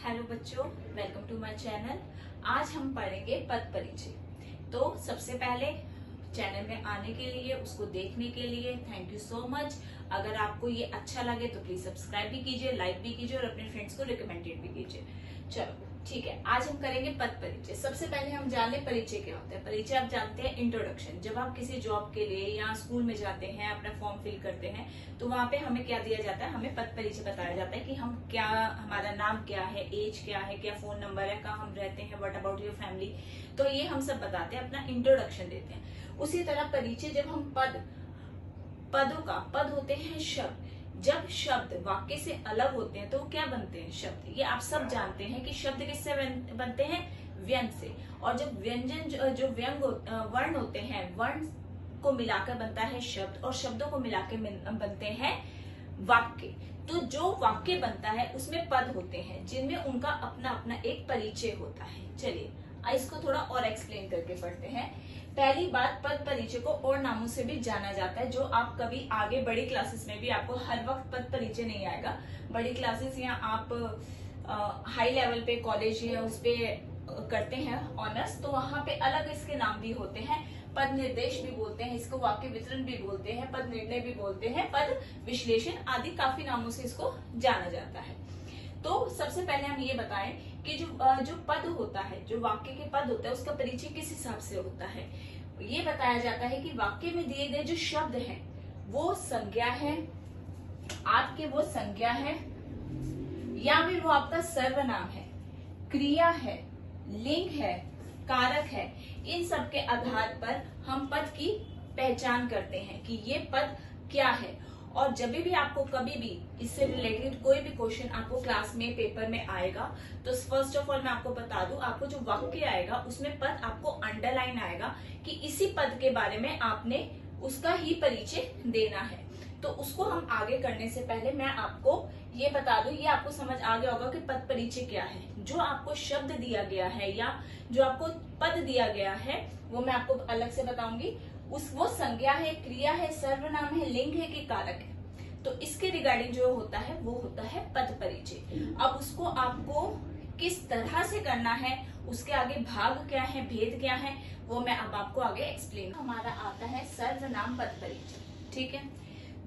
Hello बच्चों, welcome to my channel. आज हम पढ़ेंगे पद परिचय। तो सबसे पहले चैनल में आने के लिए, उसको देखने के लिए थैंक यू सो मच। अगर आपको ये अच्छा लगे तो प्लीज सब्सक्राइब भी कीजिए, लाइक भी कीजिए और अपने फ्रेंड्स को रिकमेंडेड भी कीजिए। चलो ठीक है, आज हम करेंगे पद परिचय। सबसे पहले हम जान ले परिचय क्या होता है। परिचय आप जानते हैं, इंट्रोडक्शन। जब आप किसी जॉब के लिए या स्कूल में जाते हैं, अपना फॉर्म फिल करते हैं, तो वहां पे हमें क्या दिया जाता है, हमें पद परिचय बताया जाता है कि हम क्या, हमारा नाम क्या है, एज क्या है, क्या फोन नंबर है, कहाँ हम रहते हैं, व्हाट अबाउट योर फैमिली। तो ये हम सब बताते हैं, अपना इंट्रोडक्शन देते हैं। उसी तरह परिचय जब हम पदों का, पद होते हैं शब्द। जब शब्द वाक्य से अलग होते हैं तो क्या बनते हैं, शब्द। ये आप सब जानते हैं कि शब्द किससे बनते हैं, व्यंग से। और जब व्यंजन जो व्यंग वर्ण होते हैं, वर्ण को मिलाकर बनता है शब्द, और शब्दों को मिलाकर बनते हैं वाक्य। तो जो वाक्य बनता है उसमें पद होते हैं, जिनमें उनका अपना अपना एक परिचय होता है। चलिए इसको थोड़ा और एक्सप्लेन करके पढ़ते हैं। पहली बात, पद परिचय को और नामों से भी जाना जाता है, जो आप कभी आगे बड़ी क्लासेस में भी, आपको हर वक्त पद परिचय नहीं आएगा। बड़ी क्लासेस या आप हाई लेवल पे कॉलेज या उस पे करते हैं ऑनर्स, तो वहां पे अलग इसके नाम भी होते हैं। पद निर्देश भी बोलते हैं इसको, वाक्य वितरण भी बोलते हैं, पद निर्णय भी बोलते हैं, पद विश्लेषण आदि काफी नामों से इसको जाना जाता है। तो सबसे पहले हम ये बताएं कि जो पद होता है, जो वाक्य के पद होता है, उसका परिचय किस हिसाब से होता है। ये बताया जाता है कि वाक्य में दिए गए जो शब्द हैं वो संज्ञा है, आपके वो संज्ञा है, या फिर वो आपका सर्वनाम है, क्रिया है, लिंग है, कारक है। इन सब के आधार पर हम पद की पहचान करते हैं कि ये पद क्या है। और जब भी आपको कभी भी इससे रिलेटेड कोई भी क्वेश्चन आपको क्लास में, पेपर में आएगा, तो फर्स्ट ऑफ ऑल मैं आपको बता दूं, आपको जो वाक्य आएगा उसमें पद आपको अंडरलाइन आएगा कि इसी पद के बारे में आपने उसका ही परिचय देना है। तो उसको हम आगे करने से पहले मैं आपको ये बता दूं, ये आपको समझ आ गया होगा कि पद परिचय क्या है। जो आपको शब्द दिया गया है या जो आपको पद दिया गया है वो मैं आपको अलग से बताऊंगी। वो संज्ञा है, क्रिया है, सर्वनाम है, लिंग है कि कारक है। तो इसके रिगार्डिंग जो होता है वो होता है पद परिचय। अब उसको आपको किस तरह से करना है, उसके आगे भाग क्या है, भेद क्या है, वो मैं अब आपको आगे एक्सप्लेन। हमारा आता है सर्वनाम पद परिचय, ठीक है।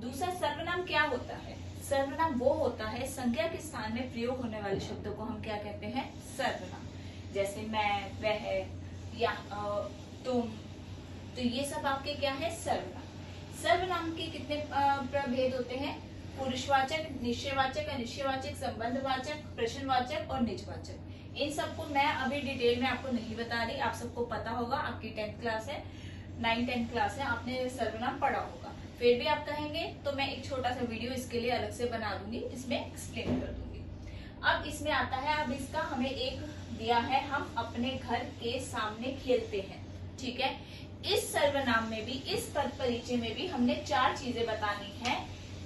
दूसरा, सर्वनाम क्या होता है। सर्वनाम वो होता है, संज्ञा के स्थान में प्रयोग होने वाले शब्दों को हम क्या कहते हैं, सर्वनाम। जैसे मैं, वह या तुम, तो ये सब आपके क्या है, सर्वनाम। सर्वनाम के कितने प्रभेद होते हैं, पुरुषवाचक, निश्चयवाचक, अनिश्चयवाचक, संबंधवाचक, प्रश्नवाचक और निजवाचक। इन सबको मैं अभी डिटेल में आपको नहीं बता रही, आप सबको पता होगा, आपकी 10th क्लास है, 9th-10th क्लास है, आपने सर्वनाम पढ़ा होगा। फिर भी आप कहेंगे तो मैं एक छोटा सा वीडियो इसके लिए अलग से बना दूंगी, इसमें एक्सप्लेन कर दूंगी। अब इसमें आता है, अब इसका हमें एक दिया है, हम अपने घर के सामने खेलते हैं, ठीक है। इस सर्वनाम में भी, इस पद परिचय में भी हमने 4 चीजें बतानी है,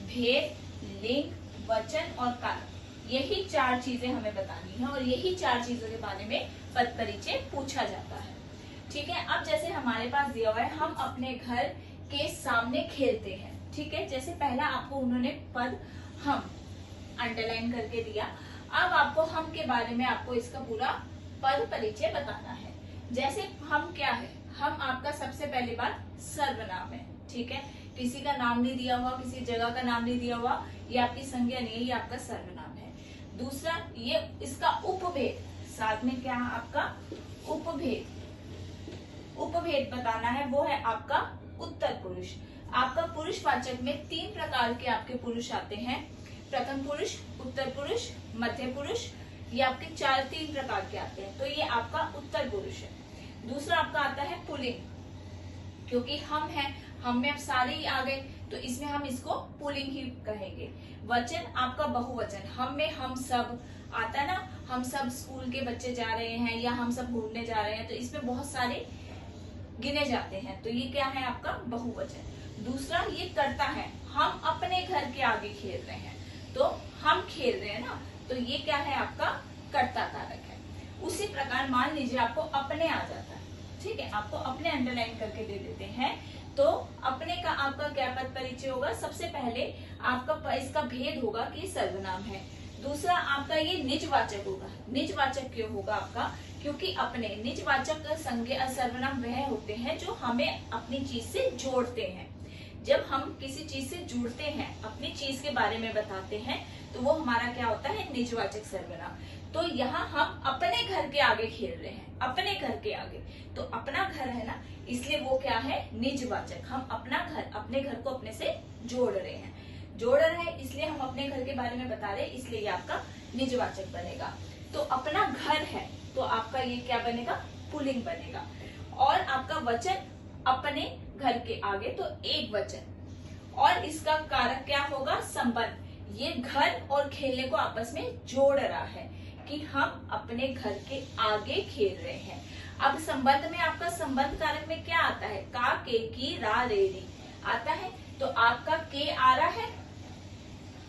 भेद, लिंग, वचन और कारक। यही 4 चीजें हमें बतानी है और यही 4 चीजों के बारे में पद परिचय पूछा जाता है, ठीक है। अब जैसे हमारे पास दिया हुआ है, हम अपने घर के सामने खेलते हैं, ठीक है। जैसे पहला आपको उन्होंने पद हम अंडरलाइन करके दिया, अब आपको हम के बारे में आपको इसका पूरा पद परिचय बताना है। जैसे हम क्या है, हम आपका सबसे पहली बात सर्वनाम है, ठीक है। किसी का नाम नहीं दिया हुआ, किसी जगह का नाम नहीं दिया हुआ, ये आपकी संज्ञा नहीं है, ये आपका सर्वनाम है। दूसरा, ये इसका उपभेद, साथ में क्या है आपका उपभेद। उपभेद बताना है, वो है आपका उत्तर पुरुष। आपका पुरुषवाचक में 3 प्रकार के आपके पुरुष आते हैं, प्रथम पुरुष, उत्तर पुरुष, मध्य पुरुष। ये आपके 3 प्रकार के आते हैं, तो ये आपका उत्तर पुरुष है। दूसरा आपका आता है पुल्लिंग, क्योंकि हम हैं, हम में अब सारे ही आ गए, तो इसमें हम इसको पुल्लिंग ही कहेंगे। वचन आपका बहुवचन, हम में हम सब आता है ना, हम सब स्कूल के बच्चे जा रहे हैं या हम सब घूमने जा रहे हैं, तो इसमें बहुत सारे गिने जाते हैं, तो ये क्या है आपका बहुवचन। दूसरा, ये करता है, हम अपने घर के आगे खेल रहे हैं, तो हम खेल रहे हैं ना, तो ये क्या है आपका कर्ता कारक है। उसी प्रकार मान लीजिए आपको अपने आ जाता है, ठीक है, आपको अपने अंडरलाइन करके दे देते हैं, तो अपने का आपका क्या पद परिचय होगा। सबसे पहले आपका इसका भेद होगा कि सर्वनाम है। दूसरा आपका ये निजवाचक होगा। निजवाचक क्यों होगा आपका? क्योंकि अपने निजवाचक संज्ञा सर्वनाम वह होते हैं जो हमें अपनी चीज से जोड़ते हैं। जब हम किसी चीज से जुड़ते हैं, अपनी चीज के बारे में बताते हैं, तो वो हमारा क्या होता है? निजवाचक सर्वनाम। तो यहाँ हम अपने घर के आगे खेल रहे हैं, अपने घर के आगे, तो अपना घर है ना, इसलिए वो क्या है? निजवाचक। हम अपना घर, अपने घर को अपने से जोड़ रहे हैं, जोड़ रहे हैं, इसलिए हम अपने घर के बारे में बता रहे हैं, इसलिए ये आपका निजवाचक बनेगा। तो अपना घर है, तो आपका ये क्या बनेगा? पुल्लिंग बनेगा। और आपका वचन अपने घर के आगे, तो एक वचन। और इसका कारक क्या होगा? संबंध। ये घर और खेलने को आपस में जोड़ रहा है कि हम अपने घर के आगे खेल रहे हैं। अब संबंध में आपका संबंध कारक में क्या आता है? का, के, की, रा, रे, री आता है। तो आपका के आ रहा है,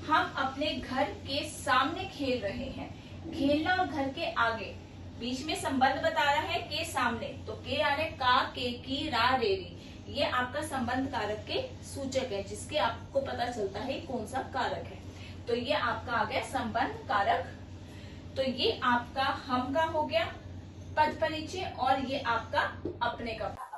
हम अपने घर के सामने खेल रहे हैं। खेलना और घर के आगे, बीच में संबंध बता रहा है के सामने, तो के आ रहे का, के, की, रा, रे, री। ये आपका संबंध कारक के सूचक है, जिसके आपको पता चलता है कौन सा कारक है। तो ये आपका आ गया संबंध कारक। तो ये आपका हम का हो गया पद परिचय, और ये आपका अपने का।